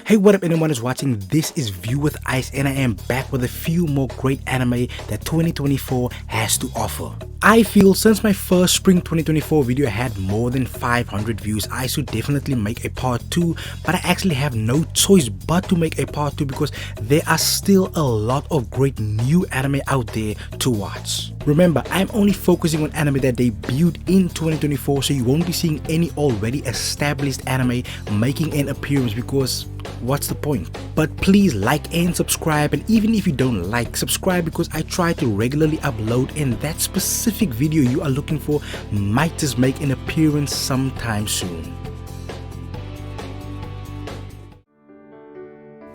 Hey, what up anyone is watching? This is View with Ice and I am back with a few more great anime that 2024 has to offer. I feel since my first spring 2024 video had more than 500 views, I should definitely make a part 2, but I actually have no choice but to make a part 2 because there are still a lot of great new anime out there to watch. Remember, I'm only focusing on anime that debuted in 2024, so you won't be seeing any already established anime making an appearance because what's the point? But please like and subscribe, and even if you don't like, subscribe because I try to regularly upload and that specific video you are looking for might just make an appearance sometime soon.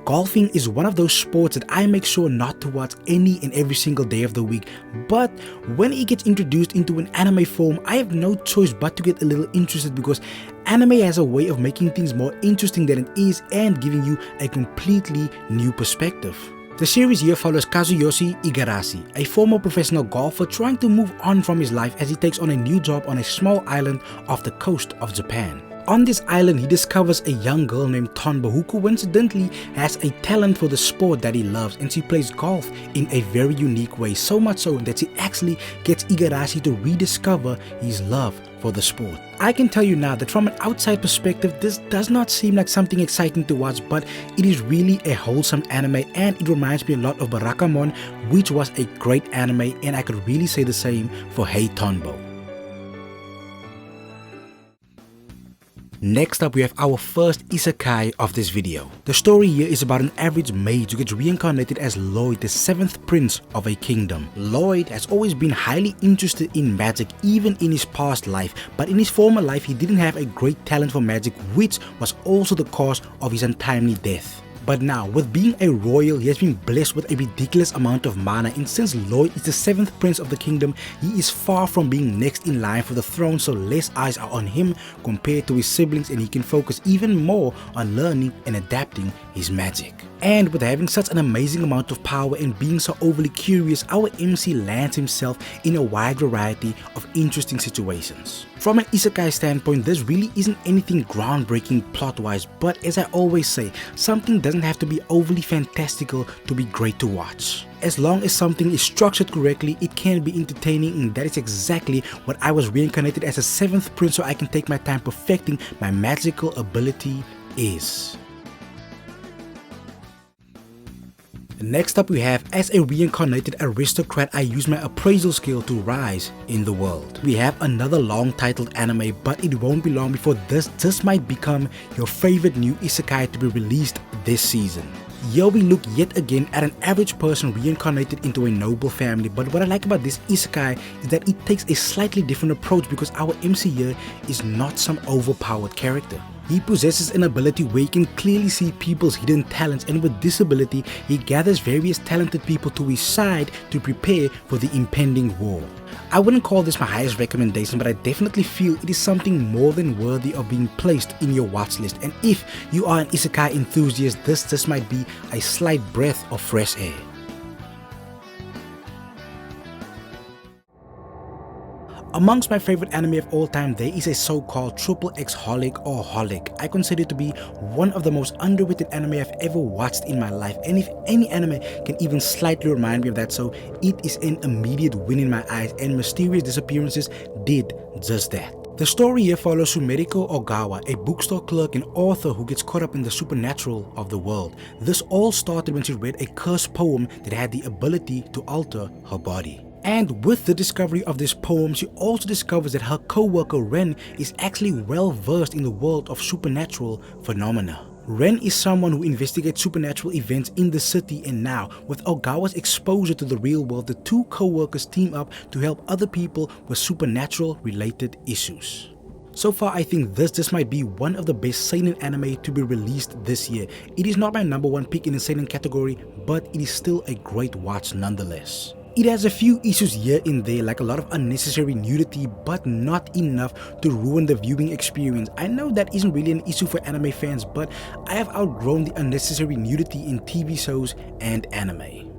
Golfing is one of those sports that I make sure not to watch any and every single day of the week, but when it gets introduced into an anime form, I have no choice but to get a little interested because anime has a way of making things more interesting than it is and giving you a completely new perspective. The series here follows Kazuyoshi Igarashi, a former professional golfer trying to move on from his life as he takes on a new job on a small island off the coast of Japan. On this island, he discovers a young girl named Tonbo who coincidentally has a talent for the sport that he loves, and she plays golf in a very unique way, so much so that she actually gets Igarashi to rediscover his love for the sport. I can tell you now that from an outside perspective, this does not seem like something exciting to watch, but it is really a wholesome anime and it reminds me a lot of Barakamon, which was a great anime, and I could really say the same for Hey Tonbo. Next up, we have our first isekai of this video. The story here is about an average mage who gets reincarnated as Lloyd, the 7th prince of a kingdom. Lloyd has always been highly interested in magic even in his past life, but in his former life he didn't have a great talent for magic, which was also the cause of his untimely death. But now, with being a royal, he has been blessed with a ridiculous amount of mana, and since Lloyd is the 7th prince of the kingdom, he is far from being next in line for the throne, so less eyes are on him compared to his siblings, and he can focus even more on learning and adapting his magic. And with having such an amazing amount of power and being so overly curious, our MC lands himself in a wide variety of interesting situations. From an isekai standpoint, this really isn't anything groundbreaking plot-wise, but as I always say, something doesn't have to be overly fantastical to be great to watch. As long as something is structured correctly, it can be entertaining, and that is exactly what I was reincarnated as a 7th prince so I can take my time perfecting my magical ability is. Next up we have, as a reincarnated aristocrat, I use my appraisal skill to rise in the world. We have another long titled anime, but it won't be long before this just might become your favorite new isekai to be released this season. Here we look yet again at an average person reincarnated into a noble family, but what I like about this isekai is that it takes a slightly different approach because our MC here is not some overpowered character. He possesses an ability where he can clearly see people's hidden talents, and with this ability he gathers various talented people to his side to prepare for the impending war. I wouldn't call this my highest recommendation, but I definitely feel it is something more than worthy of being placed in your watch list, and if you are an isekai enthusiast, this might be a slight breath of fresh air. Amongst my favorite anime of all time, there is a so-called XXX holic or holic. I consider it to be one of the most underrated anime I've ever watched in my life, and if any anime can even slightly remind me of that, so it is an immediate win in my eyes, and Mysterious Disappearances did just that. The story here follows Sumeriko Ogawa, a bookstore clerk and author who gets caught up in the supernatural of the world. This all started when she read a cursed poem that had the ability to alter her body. And with the discovery of this poem, she also discovers that her co-worker Ren is actually well versed in the world of supernatural phenomena. Ren is someone who investigates supernatural events in the city, and now, with Ogawa's exposure to the real world, the two co-workers team up to help other people with supernatural related issues. So far, I think this might be one of the best seinen anime to be released this year. It is not my #1 pick in the seinen category, but it is still a great watch nonetheless. It has a few issues here and there, like a lot of unnecessary nudity, but not enough to ruin the viewing experience. I know that isn't really an issue for anime fans, but I have outgrown the unnecessary nudity in TV shows and anime.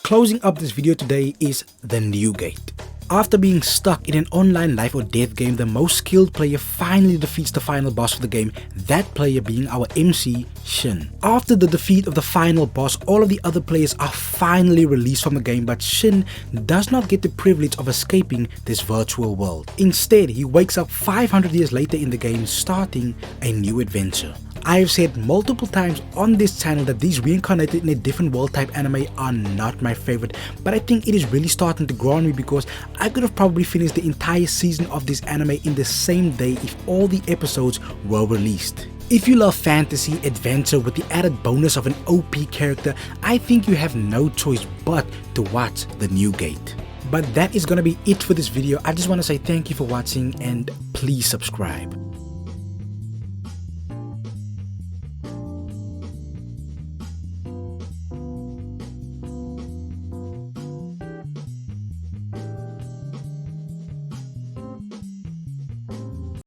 Closing up this video today is The New Gate. After being stuck in an online life or death game, the most skilled player finally defeats the final boss of the game, that player being our MC, Shin. After the defeat of the final boss, all of the other players are finally released from the game, but Shin does not get the privilege of escaping this virtual world. Instead, he wakes up 500 years later in the game, starting a new adventure. I have said multiple times on this channel that these reincarnated in a different world type anime are not my favorite, but I think it is really starting to grow on me because I could have probably finished the entire season of this anime in the same day if all the episodes were released. If you love fantasy adventure with the added bonus of an OP character, I think you have no choice but to watch The New Gate. But that is gonna be it for this video. I just want to say thank you for watching and please subscribe.